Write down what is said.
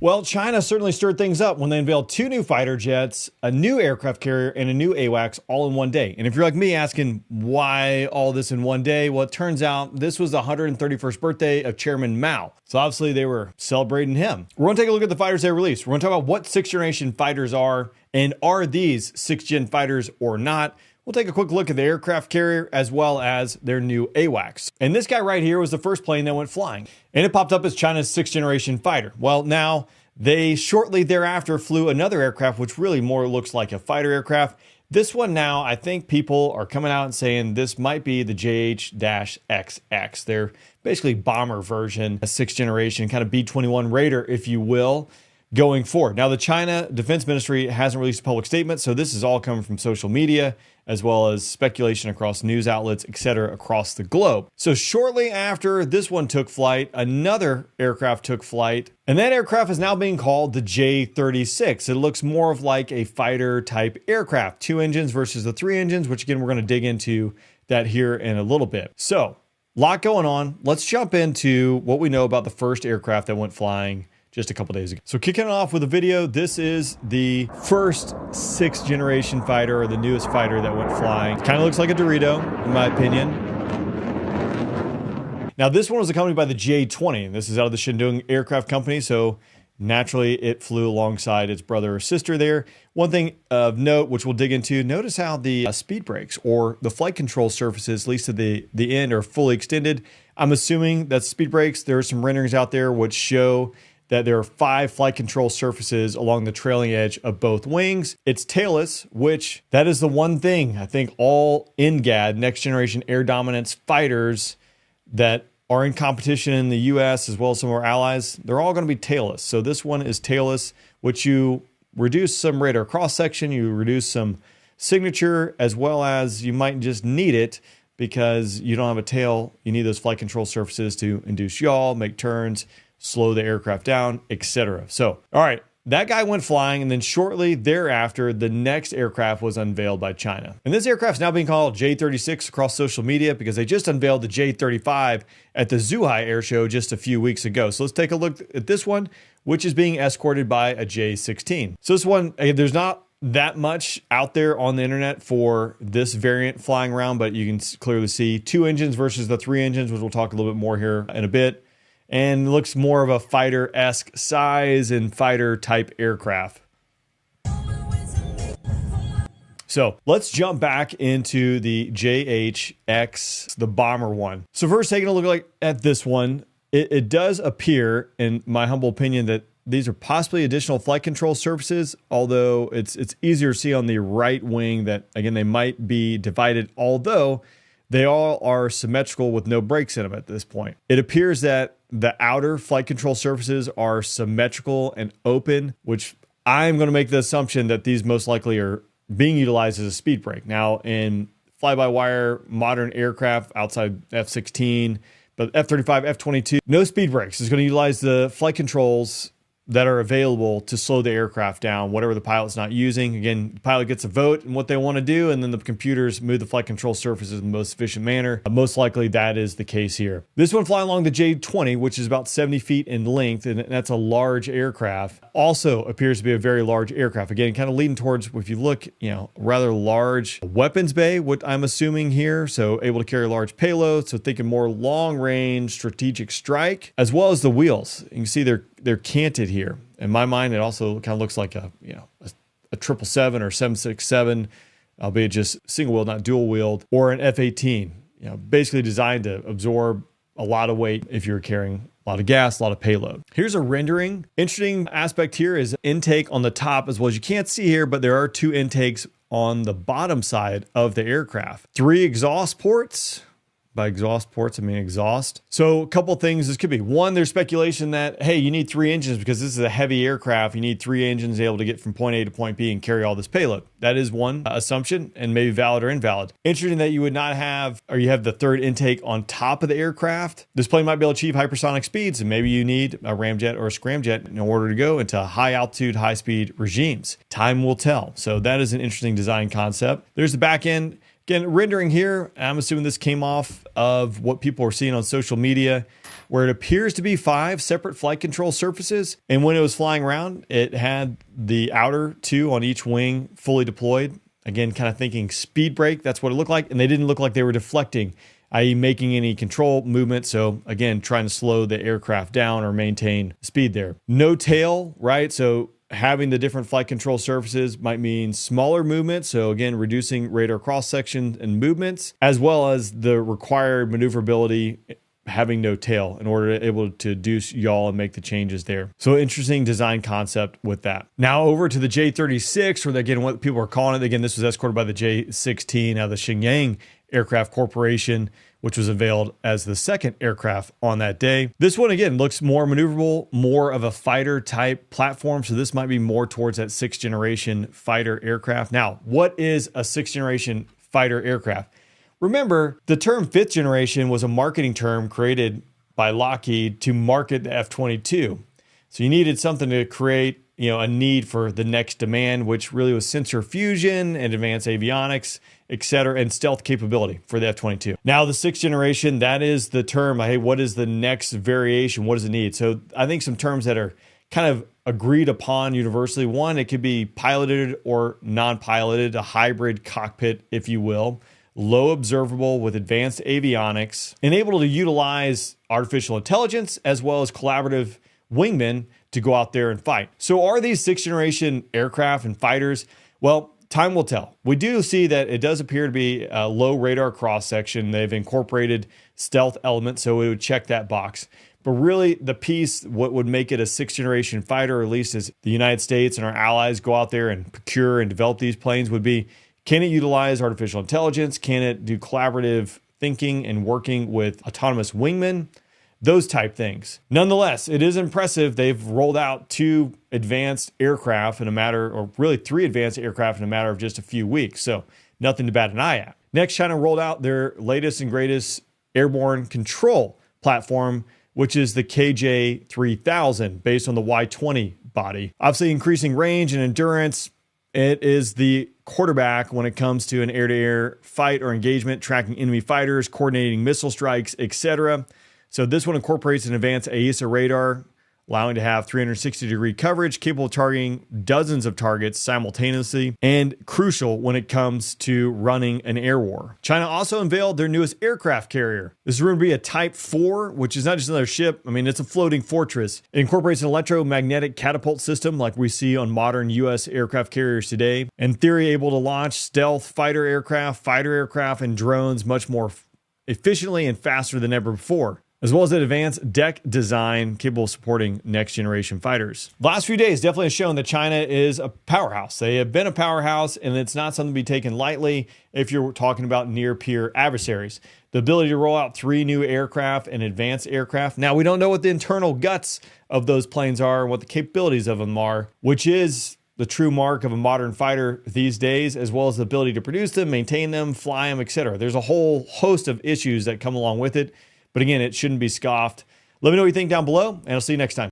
Well, China certainly stirred things up when they unveiled 2 new fighter jets, a new aircraft carrier, and a new AWACS all in one day. And if you're like me asking why all this in one day, well, it turns out this was the 131st birthday of Chairman Mao. So obviously they were celebrating him. We're going to take a look at the fighters they released. We're going to talk about what 6th generation fighters are, and are these 6th gen fighters or not. We'll take a quick look at the aircraft carrier as well as their new AWACS. And this guy right here was the first plane that went flying. And it popped up as China's 6th generation fighter. Well, now they shortly thereafter flew another aircraft, which really more looks like a fighter aircraft. This one now, I think people are coming out and saying this might be the JH-XX. They're basically bomber version, a 6th generation, kind of B-21 Raider, if you will, going forward. Now, the China Defense Ministry hasn't released a public statement, so this is all coming from social media, as well as speculation across news outlets, etc., across the globe. So shortly after this one took flight, another aircraft took flight, and that aircraft is now being called the J-36. It looks more of like a fighter type aircraft, 2 engines versus the 3 engines, which again, we're going to dig into that here in a little bit. So, a lot going on. Let's jump into what we know about the first aircraft that went flying just a couple days ago. So kicking off with a video, this is the first 6th generation fighter, or the newest fighter that went flying. Kind of looks like a Dorito, in my opinion. Now this one was accompanied by the J-20, and this is out of the Shandong Aircraft Company, so naturally it flew alongside its brother or sister there. One thing of note, which we'll dig into, notice how the speed brakes or the flight control surfaces, at least to the end, are fully extended. I'm assuming that speed brakes, there are some renderings out there which show that there are 5 flight control surfaces along the trailing edge of both wings. It's tailless, which that is the one thing I think all NGAD, next generation air dominance fighters that are in competition in the US as well as some of our allies, they're all going to be tailless. So this one is tailless, which you reduce some radar cross section, you reduce some signature, as well as you might just need it because you don't have a tail. You need those flight control surfaces to induce yaw, make turns, slow the aircraft down, etc. So, all right, that guy went flying, and then shortly thereafter, the next aircraft was unveiled by China. And this aircraft is now being called J-36 across social media because they just unveiled the J-35 at the Zhuhai Air Show just a few weeks ago. So let's take a look at this one, which is being escorted by a J-16. So this one, there's not that much out there on the internet for this variant flying around, but you can clearly see 2 engines versus the 3 engines, which we'll talk a little bit more here in a bit. And looks more of a fighter-esque size and fighter-type aircraft. So let's jump back into the JHX, the bomber one. So first, taking a look at this one, it does appear, in my humble opinion, that these are possibly additional flight control surfaces, although it's easier to see on the right wing that, again, they might be divided, although they all are symmetrical with no brakes in them at this point. It appears that the outer flight control surfaces are symmetrical and open, which I'm going to make the assumption that these most likely are being utilized as a speed brake. Now, in fly-by-wire modern aircraft outside F-16, but F-35, F-22, no speed brakes. It's going to utilize the flight controls that are available to slow the aircraft down, whatever the pilot's not using. Again, the pilot gets a vote in what they want to do, and then the computers move the flight control surfaces in the most efficient manner. Most likely that is the case here. This one flying along the J-20, which is about 70 feet in length, and that's a large aircraft, also appears to be a very large aircraft. Again, kind of leading towards, if you look, rather large weapons bay, what I'm assuming here, so able to carry large payloads, so thinking more long-range strategic strike, as well as the wheels. You can see they're canted here. In my mind, it also kind of looks like a 777 or 767, albeit just single wheeled, not dual wheeled, or an F-18. Basically designed to absorb a lot of weight if you're carrying a lot of gas, a lot of payload. Here's a rendering. Interesting aspect here is intake on the top as well. As you can't see here, but there are 2 intakes on the bottom side of the aircraft. 3 exhaust ports. By exhaust ports, I mean exhaust. So a couple things this could be. One, there's speculation that, hey, you need 3 engines because this is a heavy aircraft. You need 3 engines able to get from point A to point B and carry all this payload. That is one assumption, and maybe valid or invalid. Interesting that you would not have, or you have the 3rd intake on top of the aircraft. This plane might be able to achieve hypersonic speeds, and maybe you need a ramjet or a scramjet in order to go into high altitude, high speed regimes. Time will tell. So that is an interesting design concept. There's the back end. Again, rendering here, I'm assuming this came off of what people are seeing on social media, where it appears to be 5 separate flight control surfaces. And when it was flying around, it had the outer 2 on each wing fully deployed. Again, kind of thinking speed brake, that's what it looked like. And they didn't look like they were deflecting, i.e. making any control movement. So again, trying to slow the aircraft down or maintain speed there. No tail, right? So having the different flight control surfaces might mean smaller movements. So again, reducing radar cross section and movements, as well as the required maneuverability having no tail in order to be able to do yaw and make the changes there. So interesting design concept with that. Now over to the J-36, or again, what people are calling it. Again, this was escorted by the J-16 out of the Shenyang Aircraft Corporation, which was unveiled as the second aircraft on that day. This one, again, looks more maneuverable, more of a fighter type platform. So this might be more towards that 6th generation fighter aircraft. Now, what is a 6th generation fighter aircraft? Remember, the term 5th generation was a marketing term created by Lockheed to market the F-22. So you needed something to create, a need for the next demand, which really was sensor fusion and advanced avionics, et cetera, and stealth capability for the F-22. Now, the 6th generation, that is the term. Hey, what is the next variation? What does it need? So I think some terms that are kind of agreed upon universally. One, it could be piloted or non-piloted, a hybrid cockpit, if you will. Low observable with advanced avionics, and able to utilize artificial intelligence as well as collaborative wingmen to go out there and fight. So are these 6th generation aircraft and fighters? Well, time will tell. We do see that it does appear to be a low radar cross section. They've incorporated stealth elements, so it would check that box. But really, the piece, what would make it a 6th generation fighter, or at least as the United States and our allies go out there and procure and develop these planes, would be, can it utilize artificial intelligence? Can it do collaborative thinking and working with autonomous wingmen? Those type things. Nonetheless, it is impressive. They've rolled out 2 advanced aircraft in a matter, or really 3 advanced aircraft in a matter of just a few weeks. So nothing to bat an eye at. Next, China rolled out their latest and greatest airborne control platform, which is the KJ-3000, based on the Y-20 body. Obviously, increasing range and endurance. It is the quarterback when it comes to an air-to-air fight or engagement, tracking enemy fighters, coordinating missile strikes, etc. So this one incorporates an advanced AESA radar, allowing to have 360-degree coverage, capable of targeting dozens of targets simultaneously, and crucial when it comes to running an air war. China also unveiled their newest aircraft carrier. This is going to be a Type 4, which is not just another ship. I mean, it's a floating fortress. It incorporates an electromagnetic catapult system like we see on modern U.S. aircraft carriers today. In theory, able to launch stealth fighter aircraft, and drones much more efficiently and faster than ever before, as well as an advanced deck design capable of supporting next generation fighters. The last few days definitely have shown that China is a powerhouse. They have been a powerhouse, and it's not something to be taken lightly if you're talking about near-peer adversaries. The ability to roll out 3 new aircraft and advanced aircraft. Now, we don't know what the internal guts of those planes are and what the capabilities of them are, which is the true mark of a modern fighter these days, as well as the ability to produce them, maintain them, fly them, etc. There's a whole host of issues that come along with it. But again, it shouldn't be scoffed. Let me know what you think down below, and I'll see you next time.